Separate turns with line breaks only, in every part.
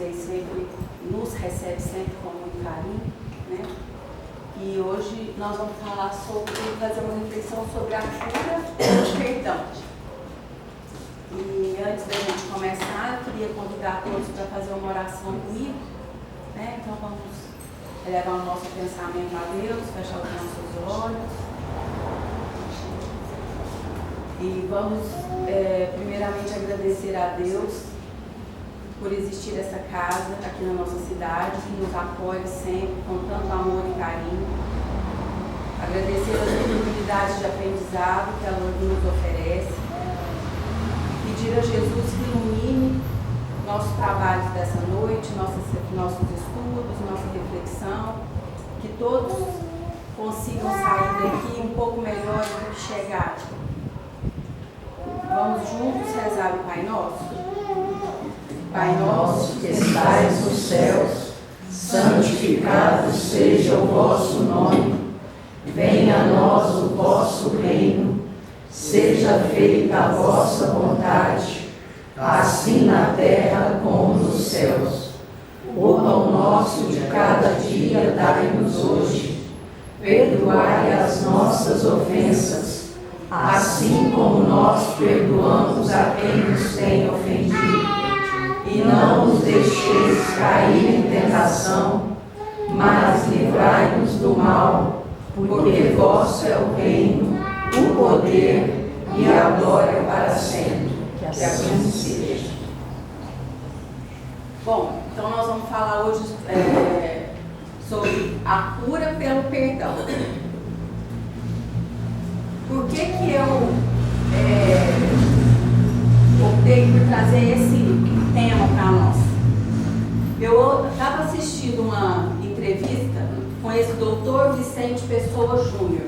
vocês sempre nos recebem sempre com muito carinho, né? E hoje nós vamos fazer uma reflexão sobre a cura e o perdão. E antes da gente começar, eu queria convidar todos para fazer uma oração comigo, né? Então vamos elevar o nosso pensamento a Deus, fechar os nossos olhos. E vamos primeiramente agradecer a Deus por existir essa casa aqui na nossa cidade, que nos apoia sempre com tanto amor e carinho. Agradecer as oportunidades de aprendizado que ela nos oferece. Pedir a Jesus que ilumine nossos trabalhos dessa noite, nossos estudos, nossa reflexão, que todos consigam sair daqui um pouco melhores do que chegaram. Vamos juntos rezar o Pai Nosso?
Pai nosso que estais nos céus, santificado seja o vosso nome. Venha a nós o vosso reino. Seja feita a vossa vontade, assim na terra como nos céus. O pão nosso de cada dia dai-nos hoje. Perdoai as nossas ofensas, assim como nós perdoamos a quem nos tem ofendido. E não nos deixeis cair em tentação, mas livrai-nos do mal, porque vosso é o reino, o poder e a glória para sempre. Que assim seja.
Bom, então nós vamos falar hoje sobre a cura pelo perdão. Por que eu optei por trazer esse tema para nós? Eu estava assistindo uma entrevista com esse doutor Vicente Pessoa Júnior.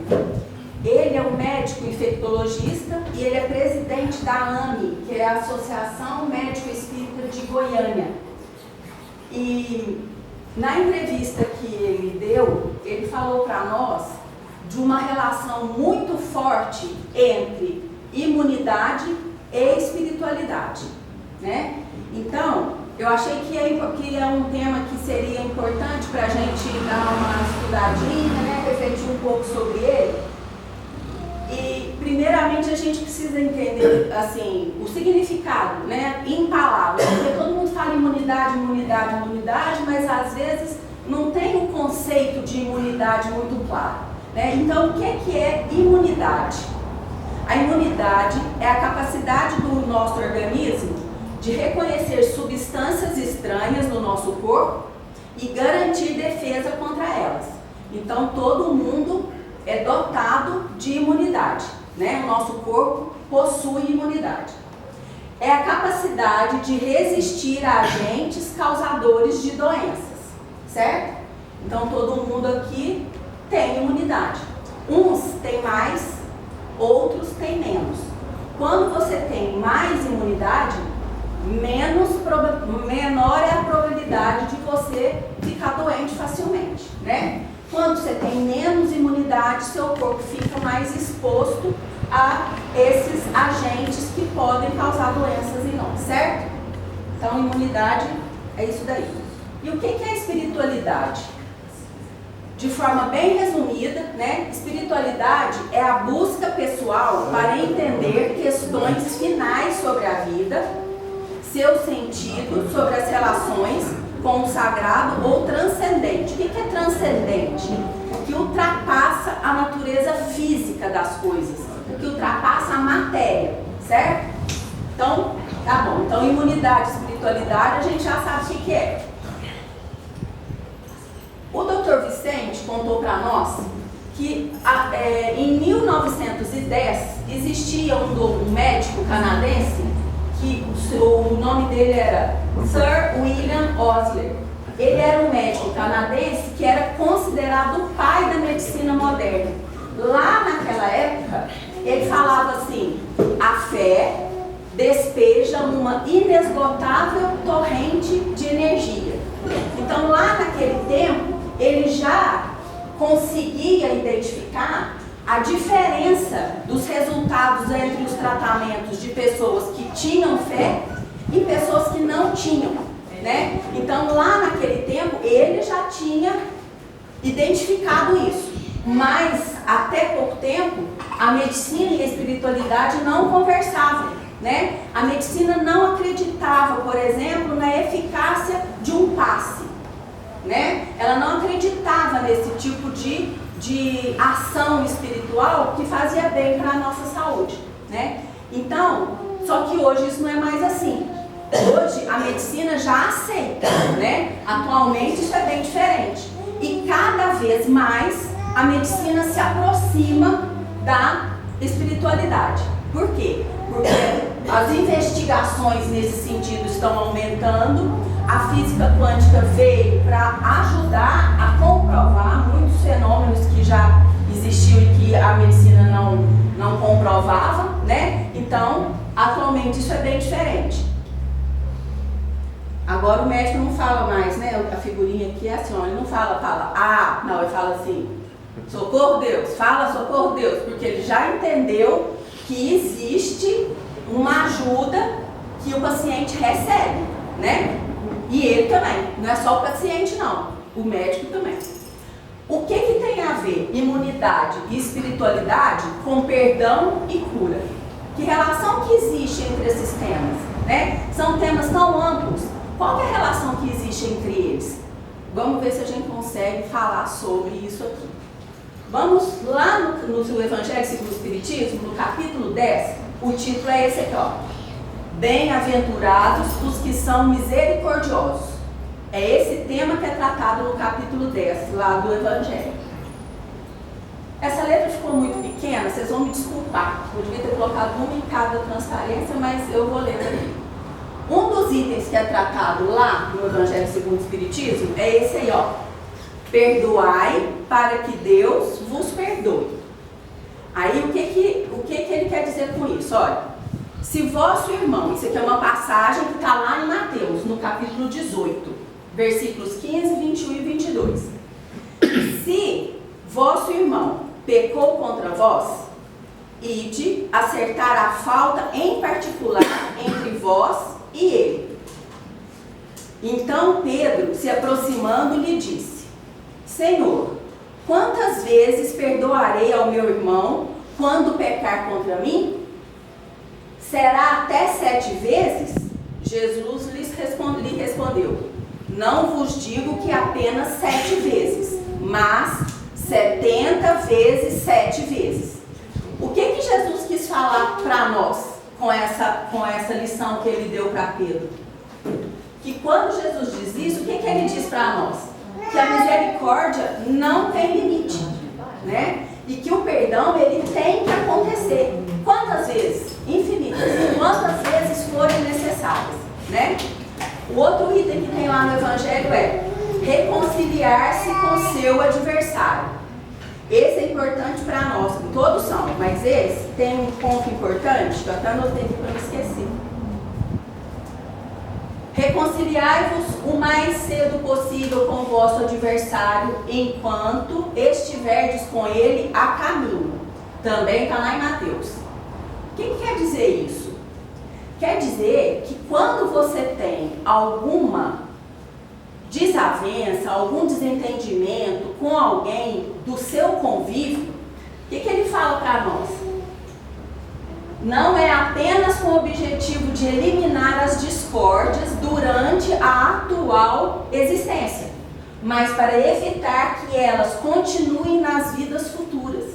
Ele é um médico infectologista e ele é presidente da AME, que é a Associação Médico Espírita de Goiânia. E na entrevista que ele deu, ele falou para nós de uma relação muito forte entre imunidade e espiritualidade, né? Então, eu achei que é um tema que seria importante para a gente dar uma estudadinha, né? Refletir um pouco sobre ele. E, primeiramente, a gente precisa entender, assim, o significado, né? Em palavras, porque todo mundo fala imunidade, mas às vezes não tem um conceito de imunidade muito claro, né? Então, o que é imunidade? A imunidade é a capacidade do nosso organismo de reconhecer substâncias estranhas no nosso corpo e garantir defesa contra elas. Então, todo mundo é dotado de imunidade, né? O nosso corpo possui imunidade. É a capacidade de resistir a agentes causadores de doenças, certo? Então, todo mundo aqui tem imunidade. Uns têm mais, outros têm menos. Quando você tem mais imunidade, menor é a probabilidade de você ficar doente facilmente, né? Quando você tem menos imunidade, seu corpo fica mais exposto a esses agentes que podem causar doenças em nós, certo? Então, imunidade é isso daí. E o que é a espiritualidade? De forma bem resumida, né? Espiritualidade é a busca pessoal para entender questões finais sobre a vida, seu sentido, sobre as relações com o sagrado ou transcendente. O que é transcendente? O que ultrapassa a natureza física das coisas, o que ultrapassa a matéria, certo? Então, tá bom. Então, imunidade e espiritualidade, a gente já sabe o que é. O Dr. Vicente contou para nós que em 1910 existia um médico canadense que o nome dele era Sir William Osler. Ele era um médico canadense que era considerado o pai da medicina moderna. Lá naquela época, ele falava assim: a fé despeja uma inesgotável torrente de energia. Então, lá naquele tempo, ele já conseguia identificar a diferença dos resultados entre os tratamentos de pessoas que tinham fé e pessoas que não tinham. né? Então, lá naquele tempo, ele já tinha identificado isso. Mas, até pouco tempo, a medicina e a espiritualidade não conversavam, né? A medicina não acreditava, por exemplo, na eficácia de um passe, né? Ela não acreditava nesse tipo de ação espiritual que fazia bem para a nossa saúde, né? Então, só que hoje isso não é mais assim. Hoje a medicina já aceita, né? Atualmente isso é bem diferente. E cada vez mais a medicina se aproxima da espiritualidade. Por quê? Porque as investigações nesse sentido estão aumentando. A física quântica veio para ajudar a comprovar muitos fenômenos que já existiam e que a medicina não comprovava, né? Então, atualmente isso é bem diferente. Agora o médico não fala mais, né? A figurinha aqui é assim, ó, ele não fala, não, ele fala assim, socorro Deus, fala socorro Deus, porque ele já entendeu que existe uma ajuda que o paciente recebe, né? E ele também, não é só o paciente não, o médico também. O que tem a ver imunidade e espiritualidade com perdão e cura? Que relação que existe entre esses temas, né? São temas tão amplos. Qual é a relação que existe entre eles? Vamos ver se a gente consegue falar sobre isso aqui. Vamos lá no Evangelho segundo o Espiritismo, no capítulo 10, o título é esse aqui, ó. Bem-aventurados os que são misericordiosos. É esse tema que é tratado no capítulo 10, lá do Evangelho. Essa letra ficou muito pequena, vocês vão me desculpar. Eu devia ter colocado uma em cada transparência, mas eu vou ler aqui. Um dos itens que é tratado lá no Evangelho segundo o Espiritismo é esse aí, ó. Perdoai para que Deus vos perdoe. Aí o que ele quer dizer com isso? Olha, se vosso irmão, isso aqui é uma passagem que está lá em Mateus, no capítulo 18, versículos 15, 21 e 22. Se vosso irmão pecou contra vós, ide acertar a falta em particular entre vós e ele. Então Pedro, se aproximando, lhe disse: Senhor, quantas vezes perdoarei ao meu irmão quando pecar contra mim? Será até 7 vezes? Jesus lhe respondeu: Não vos digo que apenas 7 vezes, mas 70 vezes 7 vezes. O que Jesus quis falar para nós com essa lição que ele deu para Pedro? Que quando Jesus diz isso, o que ele diz para nós? Que a misericórdia não tem limite, né? E que o perdão, ele tem que acontecer. Quantas vezes? Infinitas. Quantas vezes forem necessárias, né? O outro item que tem lá no Evangelho é reconciliar-se com seu adversário. Esse é importante para nós, todos são, mas esse tem um ponto importante que eu até anotei aqui para não esquecer. Reconciliai-vos o mais cedo possível com o vosso adversário, enquanto estiverdes com ele a caminho. Também está lá em Mateus. O que quer dizer isso? Quer dizer que quando você tem alguma desavença, algum desentendimento com alguém do seu convívio, o que ele fala para nós? Não é apenas com o objetivo de eliminar as discórdias durante a atual existência, mas para evitar que elas continuem nas vidas futuras.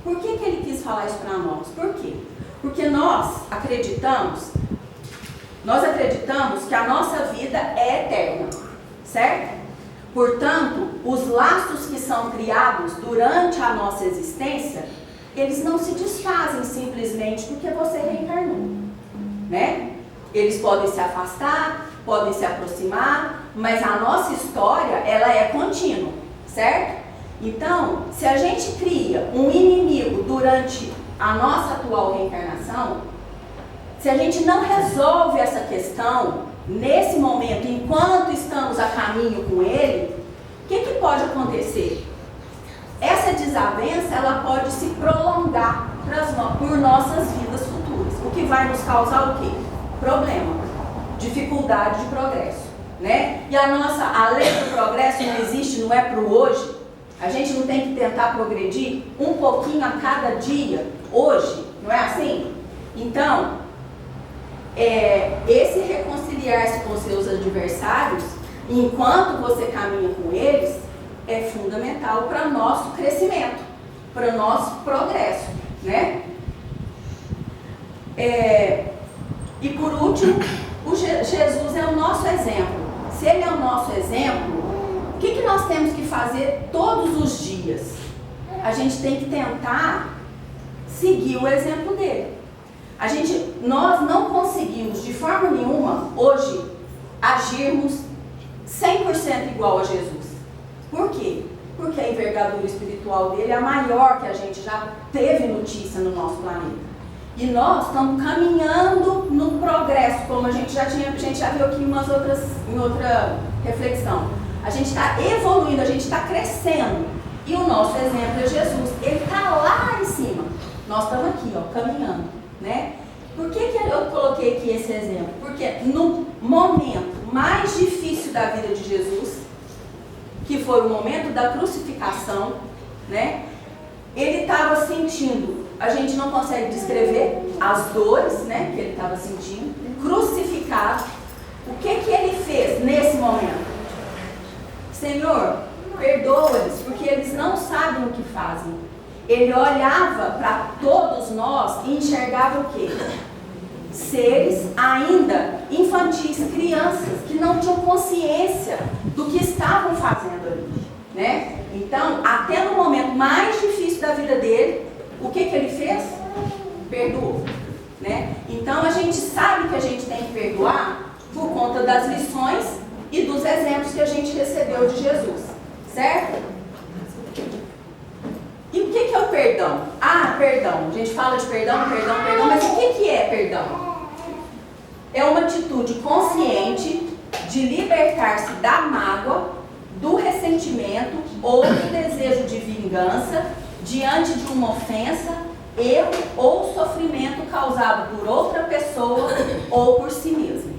Por que ele quis falar isso para nós? Por quê? Porque nós acreditamos que a nossa vida é eterna, certo? Portanto, os laços que são criados durante a nossa existência, eles não se desfazem simplesmente porque você reencarnou, né? Eles podem se afastar, podem se aproximar, mas a nossa história, ela é contínua, certo? Então, se a gente cria um inimigo durante a nossa atual reencarnação, se a gente não resolve essa questão nesse momento, enquanto estamos a caminho com ele, o que pode acontecer? Essa desavença, ela pode se prolongar por nossas vidas futuras, o que vai nos causar o quê? Problema, dificuldade de progresso. né? E a lei do progresso não existe, não é para o hoje. A gente não tem que tentar progredir um pouquinho a cada dia, hoje, não é assim? Então, esse reconciliar-se com seus adversários, enquanto você caminha com eles, é fundamental para o nosso crescimento, para o nosso progresso, né? E por último, Jesus é o nosso exemplo. Se ele é o nosso exemplo, o que nós temos que fazer todos os dias? A gente tem que tentar seguir o exemplo dele. Nós não conseguimos de forma nenhuma hoje agirmos 100% igual a Jesus. Por quê? Porque a envergadura espiritual dele é a maior que a gente já teve notícia no nosso planeta. E nós estamos caminhando no progresso, como a gente já viu aqui em outra reflexão. A gente está evoluindo, a gente está crescendo. E o nosso exemplo é Jesus. Ele está lá em cima. Nós estamos aqui, ó, caminhando, né? Por que eu coloquei aqui esse exemplo? Porque no momento mais difícil da vida de Jesus, que foi o momento da crucificação, né? Ele estava sentindo, a gente não consegue descrever as dores, né, que ele estava sentindo, crucificado. O que ele fez nesse momento? Senhor, perdoa-lhes, porque eles não sabem o que fazem. Ele olhava para todos nós e enxergava o quê? Seres ainda infantis, crianças, que não tinham consciência do que estavam fazendo ali, né? Então, até no momento mais difícil da vida dele, o que ele fez? Perdoou, né? Então, a gente sabe que a gente tem que perdoar por conta das lições e dos exemplos que a gente recebeu de Jesus, certo? E o que é o perdão? Perdão. A gente fala de perdão, mas o que é perdão? É uma atitude consciente de libertar-se da mágoa, do ressentimento ou do desejo de vingança diante de uma ofensa, erro ou sofrimento causado por outra pessoa ou por si mesmo.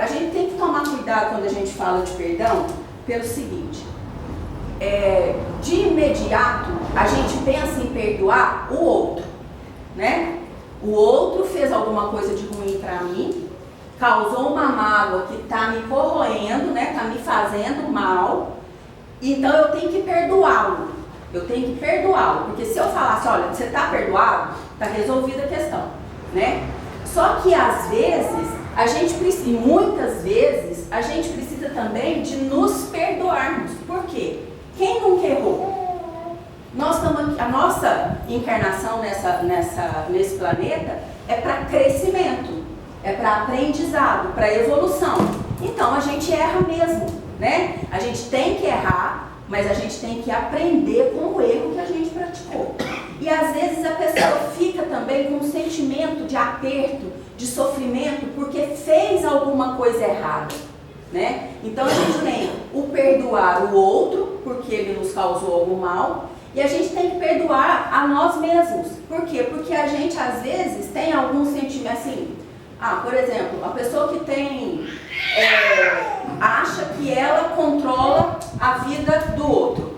A gente tem que tomar cuidado quando a gente fala de perdão pelo seguinte: de imediato a gente pensa em perdoar o outro, né? O outro fez alguma coisa de ruim para mim, causou uma mágoa que está me corroendo, né? Está me fazendo mal, então eu tenho que perdoá-lo. Porque se eu falasse, olha, você está perdoado, está resolvida a questão, né? Só que às vezes, muitas vezes, a gente precisa também de nos perdoarmos. Por quê? Quem nunca errou? A nossa encarnação nesse planeta é para crescimento, é para aprendizado, para evolução. Então a gente erra mesmo, né? A gente tem que errar, mas a gente tem que aprender com o erro que a gente praticou. E às vezes a pessoa fica também com um sentimento de aperto, de sofrimento, porque fez alguma coisa errada, né? Então a gente tem o perdoar o outro, porque ele nos causou algum mal, e a gente tem que perdoar a nós mesmos. Por quê? Porque a gente às vezes tem algum sentimento assim, por exemplo, a pessoa que tem, acha que ela controla a vida do outro,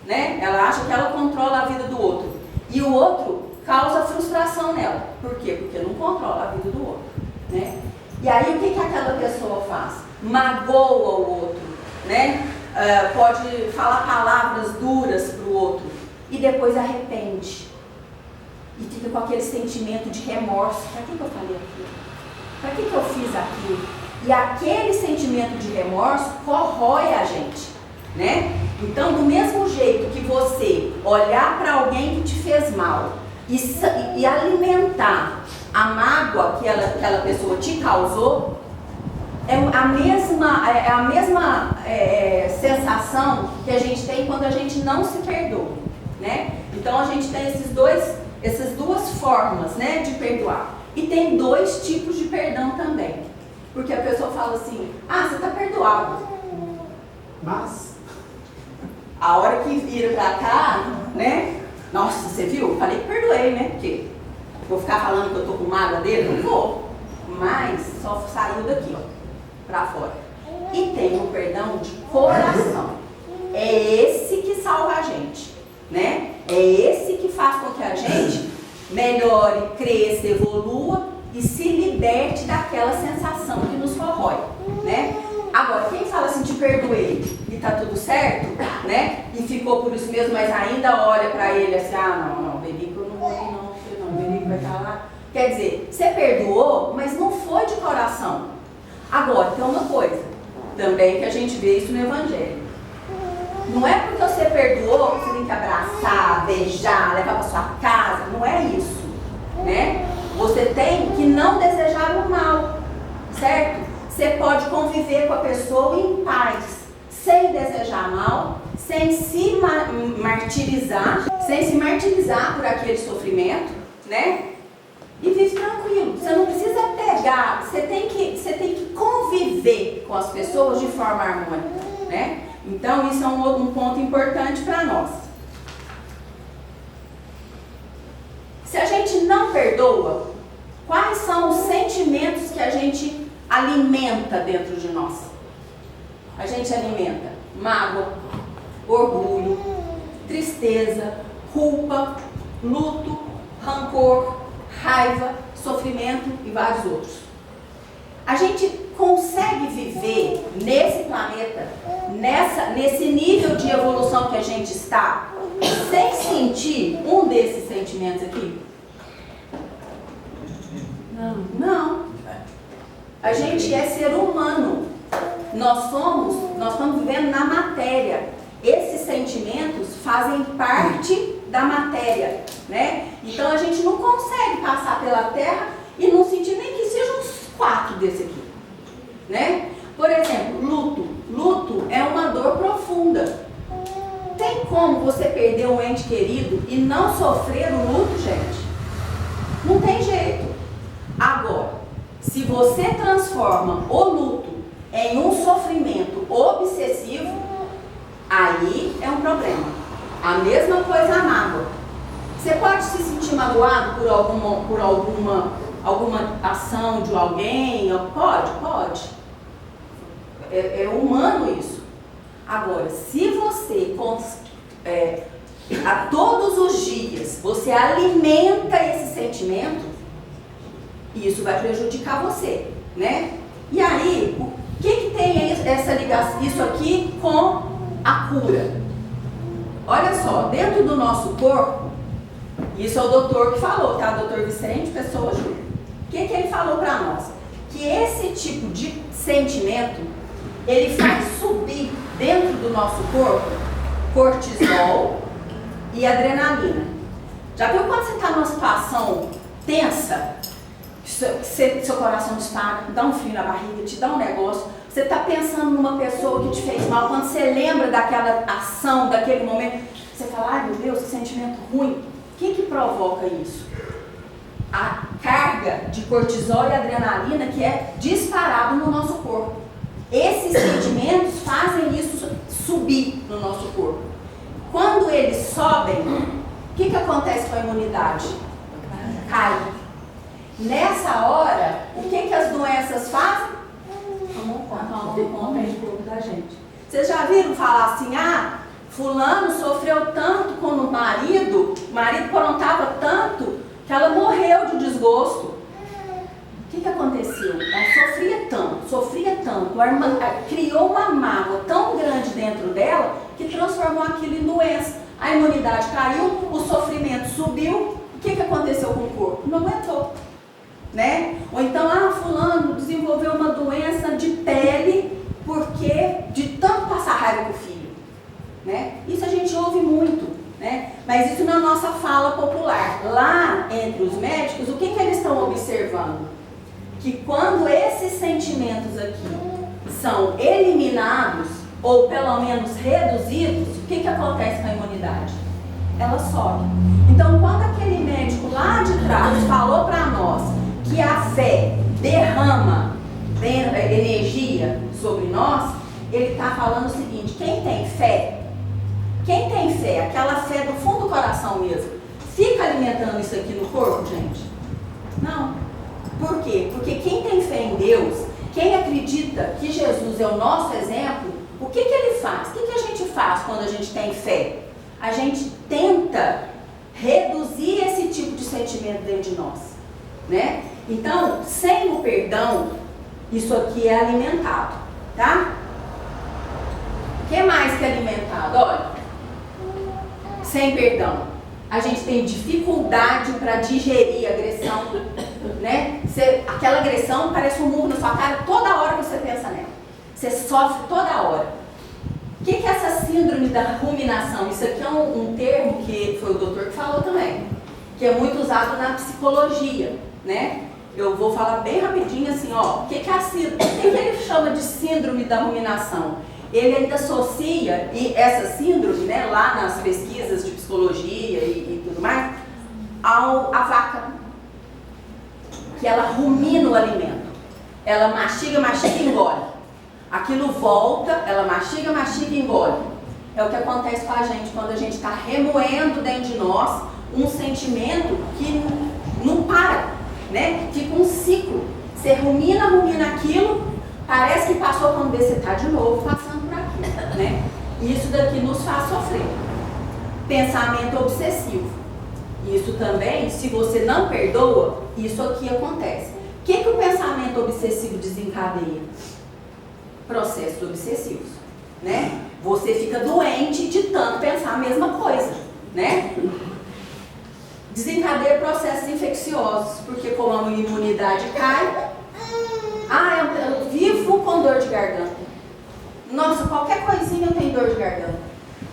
né? Ela acha que ela controla a vida do outro, e o outro causa frustração nela. Por quê? Porque não controla a vida do outro, né? E aí o que aquela pessoa faz? Magoa o outro, né? Pode falar palavras duras para o outro e depois arrepende e fica com aquele sentimento de remorso. Para que eu falei aquilo? Para que eu fiz aquilo? E aquele sentimento de remorso corrói a gente, né? Então, do mesmo jeito que você olhar para alguém que te fez mal e alimentar a mágoa que aquela pessoa te causou, é a mesma sensação que a gente tem quando a gente não se perdoa, né? Então a gente tem essas duas formas, né, de perdoar. E tem dois tipos de perdão também. Porque a pessoa fala assim, você está perdoado. Mas a hora que vira pra cá, né? Nossa, você viu? Falei que perdoei, né? Porque vou ficar falando que eu tô com mágoa dele? Não vou. Mas só saiu daqui, ó. para fora. E tem o perdão de coração. É esse que salva a gente, né? É esse que faz com que a gente melhore, cresça, evolua e se liberte daquela sensação que nos corrói, né? Agora, quem fala assim, te perdoei e tá tudo certo, né? E ficou por isso mesmo, mas ainda olha para ele assim, não, Berico, eu não vou ir não, Berico vai estar lá. Quer dizer, você perdoou, mas não foi de coração. Agora, tem uma coisa, também que a gente vê isso no Evangelho. Não é porque você perdoou que você tem que abraçar, beijar, levar para sua casa, não é isso, né? Você tem que não desejar o mal, certo? Você pode conviver com a pessoa em paz, sem desejar mal, sem se martirizar, por aquele sofrimento, né? E vive tranquilo. Você não precisa pegar, você tem que conviver com as pessoas de forma harmônica, né? Então isso é um ponto importante para nós. Se a gente não perdoa, quais são os sentimentos que a gente alimenta dentro de nós? A gente alimenta mágoa, orgulho, tristeza, culpa, luto, rancor, raiva, sofrimento e vários outros. A gente consegue viver nesse planeta, nesse nível de evolução que a gente está, sem sentir um desses sentimentos aqui? Não. A gente é ser humano. Nós estamos vivendo na matéria. Esses sentimentos fazem parte da matéria, né? Então a gente não consegue passar pela Terra e não sentir nem que sejam uns 4 desse aqui, né? Por exemplo, luto. Luto é uma dor profunda. Tem como você perder um ente querido e não sofrer o luto, gente? Não tem jeito. Agora, se você transforma o luto em um sofrimento obsessivo, aí é um problema. A mesma coisa a mágoa. Você pode se sentir magoado por alguma ação de alguém? Pode. É humano isso. Agora, se você a todos os dias você alimenta esse sentimento, isso vai prejudicar você, né? E aí, o que tem essa ligação, isso aqui com a cura? Olha só, dentro do nosso corpo, isso é o doutor que falou, tá? Doutor Vicente Pessoa Júnior. O que ele falou para nós? Que esse tipo de sentimento, ele faz subir dentro do nosso corpo cortisol e adrenalina. Já viu quando você está numa situação tensa, seu coração dispara, dá um frio na barriga, te dá um negócio, você está pensando numa pessoa que te fez mal, quando você lembra daquela ação, daquele momento, você fala, ai meu Deus, que sentimento ruim. O que provoca isso? A carga de cortisol e adrenalina que é disparado no nosso corpo. Esses sentimentos fazem isso subir no nosso corpo. Quando eles sobem, o que acontece com a imunidade? Cai. Nessa hora, o que as doenças fazem? Tomam conta do corpo da gente. Vocês já viram falar assim, fulano sofreu tanto com o marido aprontava tanto que ela morreu de desgosto. O que aconteceu? Ela sofria tanto, a irmã criou uma mágoa tão grande dentro dela que transformou aquilo em doença. A imunidade caiu, o sofrimento subiu. O que aconteceu com o corpo? Não aguentou, né? Ou então, fulano desenvolveu uma doença de pele porque de tanto passar raiva com o filho, né? Isso a gente ouve muito, né? Mas isso na nossa fala popular. Lá entre os médicos, o que eles estão observando? Que quando esses sentimentos aqui são eliminados ou pelo menos reduzidos, o que acontece com a imunidade? Ela sobe. Então, quando aquele médico lá de trás falou para nós que a fé derrama energia sobre nós, ele está falando o seguinte: quem tem fé, aquela fé do fundo do coração mesmo, fica alimentando isso aqui no corpo, gente? Não. Por quê? Porque quem tem fé em Deus, quem acredita que Jesus é o nosso exemplo, o que ele faz? O que a gente faz quando a gente tem fé? A gente tenta reduzir esse tipo de sentimento dentro de nós, né? Então, sem o perdão, isso aqui é alimentado, tá? O que mais que é alimentado? Olha, sem perdão, a gente tem dificuldade para digerir a agressão, né? Aquela agressão parece um murro na sua cara toda hora que você pensa nela. Você sofre toda hora. O que é essa síndrome da ruminação? Isso aqui é um termo que foi o doutor que falou também, que é muito usado na psicologia, né? Eu vou falar bem rapidinho assim, ó, o que é a síndrome? O que ele chama de síndrome da ruminação? Ele ainda associa essa síndrome, né, lá nas pesquisas de psicologia e tudo mais, à vaca, que ela rumina o alimento. Ela mastiga, mastiga e engole. Aquilo volta, ela mastiga, mastiga e engole. É o que acontece com a gente quando a gente está remoendo dentro de nós um sentimento que não para, né? Fica um ciclo. Você rumina, rumina aquilo, parece que passou, quando vê, você está de novo passando por aquilo, né? Isso daqui nos faz sofrer. Pensamento obsessivo. Isso também, se você não perdoa, isso aqui acontece. O que o pensamento obsessivo desencadeia? Processos obsessivos, né? Você fica doente de tanto pensar a mesma coisa, né? Desencadeia processos infecciosos, porque como a imunidade cai, eu vivo com dor de garganta. Nossa, qualquer coisinha eu tenho dor de garganta.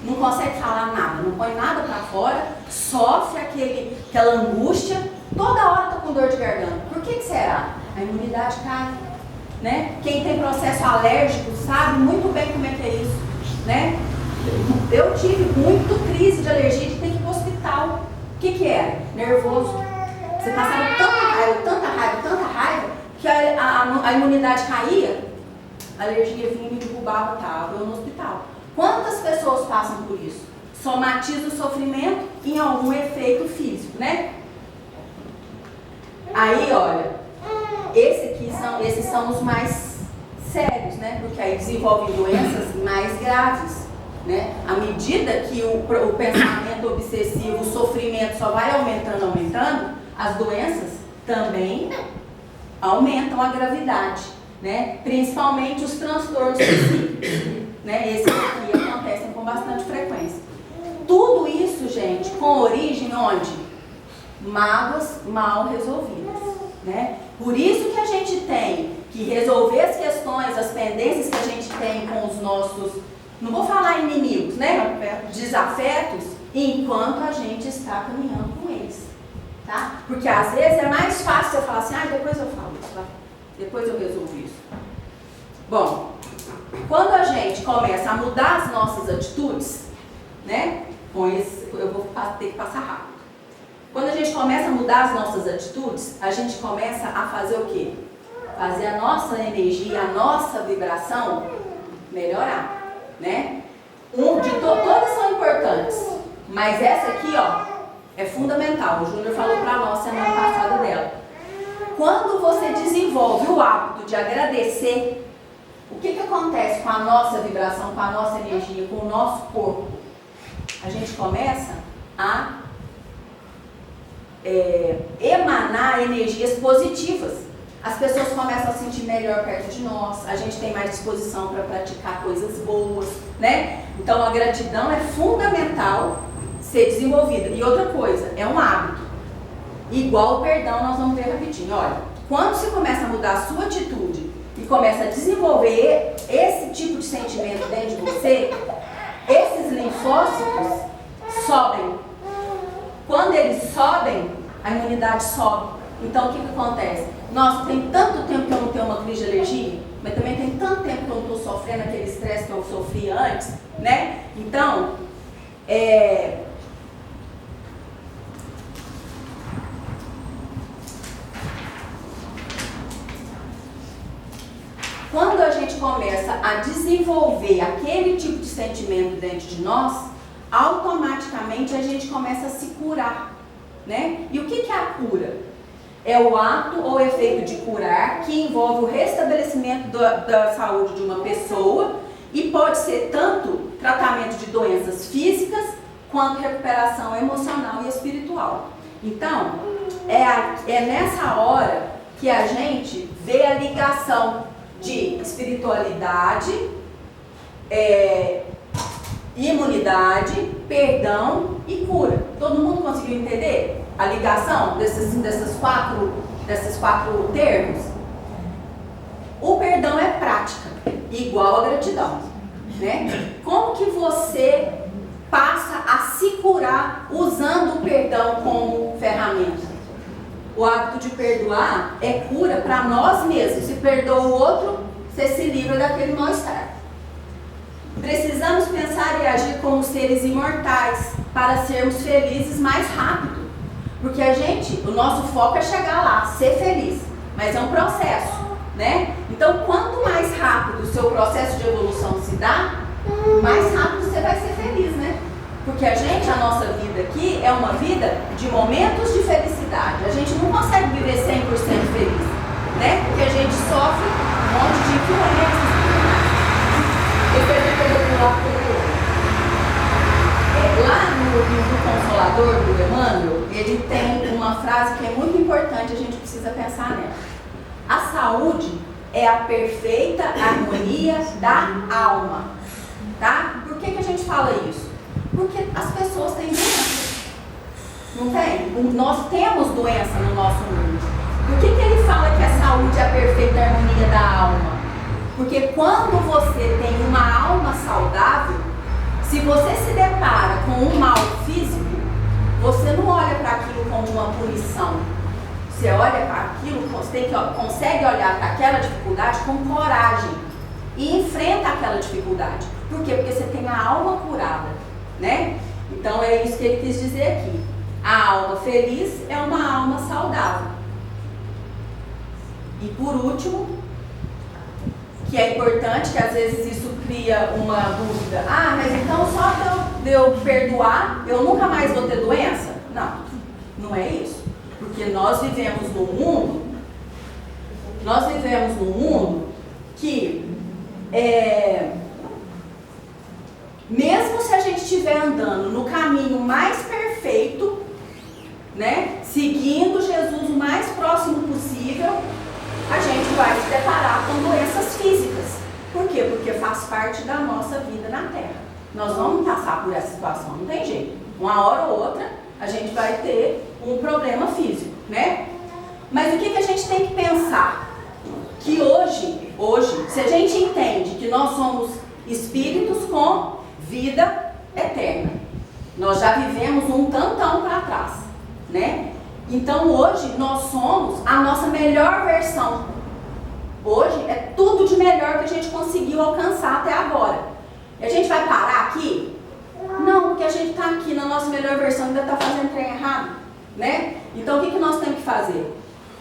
Não consegue falar nada, não põe nada pra fora, sofre aquela angústia, toda hora tá com dor de garganta. Por que será? A imunidade cai, né? Quem tem processo alérgico sabe muito bem como é que é isso, né? Eu tive muito crise de alergia de ter que ir pro hospital. O que era? Nervoso. Você passava tanta raiva, que a imunidade caía, a alergia vinha e me derrubava, estava eu no hospital. Quantas pessoas passam por isso? Somatiza o sofrimento em algum efeito físico, né? Aí, olha, esses são os mais sérios, né? Porque aí desenvolvem doenças mais graves, né? À medida que o pensamento obsessivo, o sofrimento só vai aumentando, as doenças também aumentam a gravidade, né? Principalmente os transtornos psíquicos, né? Esses aqui acontecem com bastante frequência. Tudo isso, gente, com origem onde? Mágoas mal resolvidas, né? Por isso que a gente tem que resolver as questões, as pendências que a gente tem com os nossos, não vou falar inimigos, né? Desafetos, enquanto a gente está caminhando com eles, tá? Porque às vezes é mais fácil eu falar assim, depois eu falo isso, tá? Depois eu resolvo isso. Bom, quando a gente começa a mudar as nossas atitudes, né? Eu vou ter que passar rápido. Quando a gente começa a mudar as nossas atitudes, a gente começa a fazer o quê? Fazer a nossa energia, a nossa vibração melhorar, né? Todas são importantes, mas essa aqui, ó, é fundamental. O Júnior falou para nós semana passada dela. Quando você desenvolve o hábito de agradecer, o que acontece com a nossa vibração, com a nossa energia, com o nosso corpo? A gente começa a emanar energias positivas. As pessoas começam a se sentir melhor perto de nós, a gente tem mais disposição para praticar coisas boas, né? Então a gratidão é fundamental ser desenvolvida. E outra coisa, é um hábito. Igual o perdão, nós vamos ver rapidinho. Olha, quando você começa a mudar a sua atitude e começa a desenvolver esse tipo de sentimento dentro de você, esses linfócitos sobem. Quando eles sobem, a imunidade sobe. Então, o que acontece? Nossa, tem tanto tempo que eu não tenho uma crise de alergia, mas também tem tanto tempo que eu não estou sofrendo aquele estresse que eu sofria antes, né? Então, quando a gente começa a desenvolver aquele tipo de sentimento dentro de nós, automaticamente a gente começa a se curar, né? E o que é a cura? é o ato ou efeito de curar, que envolve o restabelecimento da saúde de uma pessoa e pode ser tanto tratamento de doenças físicas quanto recuperação emocional e espiritual. Então, é nessa hora que a gente vê a ligação de espiritualidade, imunidade, perdão e cura. Todo mundo conseguiu entender a ligação desses quatro termos? O perdão é prática, igual a gratidão, né? Como que você passa a se curar usando o perdão como ferramenta? O hábito de perdoar é cura para nós mesmos. Se perdoa o outro, você se livra daquele mal-estar. Precisamos pensar e agir como seres imortais para sermos felizes mais rápido. Porque o nosso foco é chegar lá, ser feliz. Mas é um processo, né? Então, quanto mais rápido o seu processo de evolução se dá, mais rápido você vai ser feliz, né? Porque a nossa vida aqui é uma vida de momentos de felicidade. A gente não consegue viver 100% feliz, né? Porque a gente sofre um monte de influências. Lá no livro Consolador do Emmanuel, ele tem uma frase que é muito importante, a gente precisa pensar nela. A saúde é a perfeita harmonia da alma, tá? Por que a gente fala isso? Porque as pessoas têm doença, não tem? Nós temos doença no nosso mundo. Por que ele fala que a saúde é a perfeita harmonia da alma? Porque quando você tem uma alma saudável, se você se depara com um mal físico, você não olha para aquilo como uma punição. Você olha para aquilo, você consegue olhar para aquela dificuldade com coragem e enfrenta aquela dificuldade. Por quê? Porque você tem a alma curada, né? Então é isso que ele quis dizer aqui. A alma feliz é uma alma saudável. E por último, que é importante, que às vezes isso cria uma dúvida. Ah, mas então só de eu perdoar, eu nunca mais vou ter doença? Não, não é isso. Porque nós vivemos num mundo que, mesmo se a gente estiver andando no caminho mais perfeito, né, seguindo Jesus o mais próximo possível, a gente vai se deparar com doenças físicas. Por quê? Porque faz parte da nossa vida na Terra. Nós vamos passar por essa situação, não tem jeito. Uma hora ou outra, a gente vai ter um problema físico, né? Mas o que a gente tem que pensar? Que hoje, se a gente entende que nós somos espíritos com vida eterna, nós já vivemos um tantão para trás, né? Então hoje nós somos a nossa melhor versão. Hoje é tudo de melhor que a gente conseguiu alcançar até agora. E a gente vai parar aqui? Não, porque a gente está aqui na nossa melhor versão e ainda está fazendo trem errado, né? Então o que nós temos que fazer?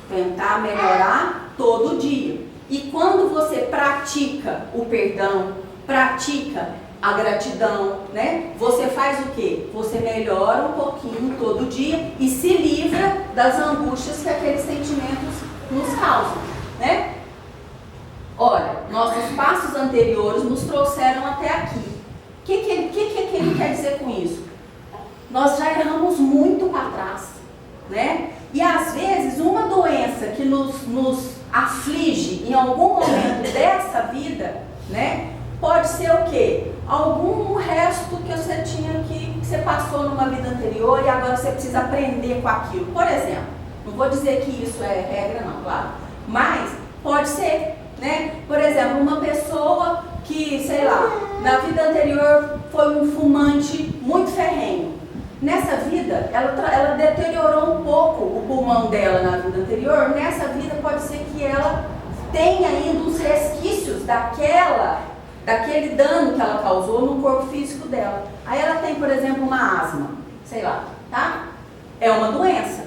Tentar melhorar todo dia. E quando você pratica o perdão, pratica a gratidão, né? Você faz o quê? Você melhora um pouquinho todo dia e se livra das angústias que aqueles sentimentos nos causam, né? Olha, nossos passos anteriores nos trouxeram até aqui. O que ele quer dizer com isso? Nós já erramos muito para trás, né? E às vezes uma doença que nos aflige em algum momento dessa vida, né? Pode ser o quê? Algum resto que você tinha que você passou numa vida anterior e agora você precisa aprender com aquilo. Por exemplo, não vou dizer que isso é regra não, claro, mas pode ser, né? Por exemplo, uma pessoa que, sei lá, na vida anterior foi um fumante muito ferrenho. Nessa vida, ela deteriorou um pouco o pulmão dela na vida anterior. Nessa vida pode ser que ela tenha ainda os resquícios daquele dano que ela causou no corpo físico dela. Aí ela tem, por exemplo, uma asma, sei lá, tá? É uma doença.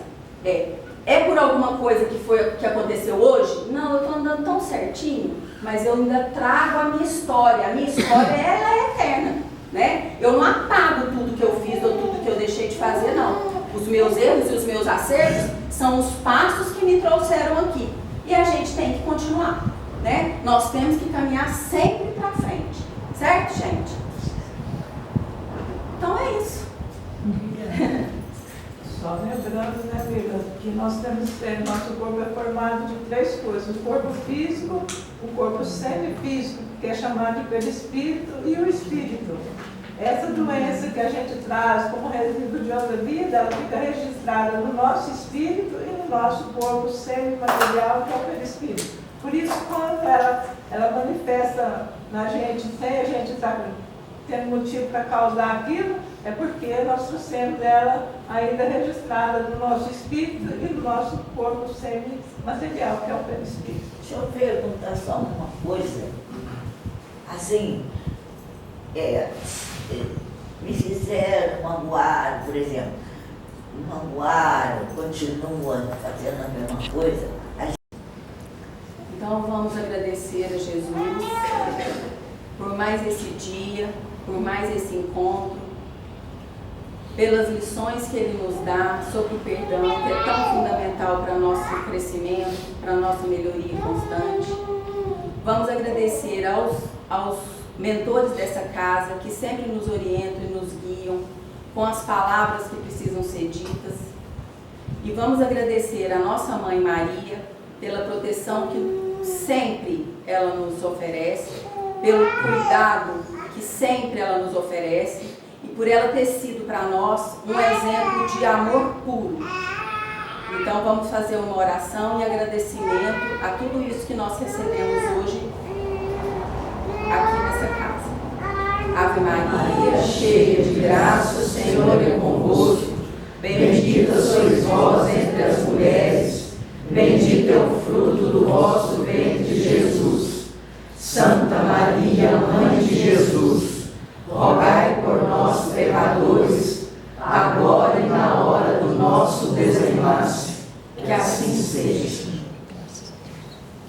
É por alguma coisa que aconteceu hoje? Não, eu estou andando tão certinho, mas eu ainda trago a minha história. A minha história, ela é eterna, né? Eu não apago tudo que eu fiz ou tudo que eu deixei de fazer, não. Os os meus erros e os meus acertos são os passos que me trouxeram aqui. E a gente tem que continuar, né? Nós temos que caminhar sempre para frente. Certo, gente? Então é isso.
Só lembrando, né, amiga, que nós temos que ter, nosso corpo é formado de 3 coisas: o corpo físico, o corpo semifísico, que é chamado de perispírito, e o espírito. Essa doença que a gente traz como resíduo de outra vida, ela fica registrada no nosso espírito e no nosso corpo semimaterial, que é o perispírito. Por isso, quando ela manifesta na gente, sem a gente estar tendo motivo para causar aquilo, é porque nós trouxemos ela ainda registrada no nosso espírito e no nosso corpo semimaterial, que é o perispírito.
Deixa eu perguntar só uma coisa. Assim, me fizeram magoar, por exemplo, magoaram, continuam fazendo a mesma coisa.
Então vamos agradecer a Jesus por mais esse dia, por mais esse encontro, pelas lições que Ele nos dá sobre o perdão, que é tão fundamental para o nosso crescimento, para a nossa melhoria constante. Vamos agradecer aos mentores dessa casa, que sempre nos orientam e nos guiam com as palavras que precisam ser ditas. E vamos agradecer a nossa Mãe Maria pela proteção que sempre ela nos oferece, pelo cuidado que sempre ela nos oferece e por ela ter sido para nós um exemplo de amor puro. Então vamos fazer uma oração e agradecimento a tudo isso que nós recebemos hoje aqui nessa casa. Ave Maria, cheia de graça, o Senhor é convosco. Bendita sois vós entre as mulheres, bendito é o fruto do vosso ventre, Jesus. Santa Maria, Mãe de Jesus, rogai por nós, pecadores, agora e na hora do nosso desenlace. Que assim seja.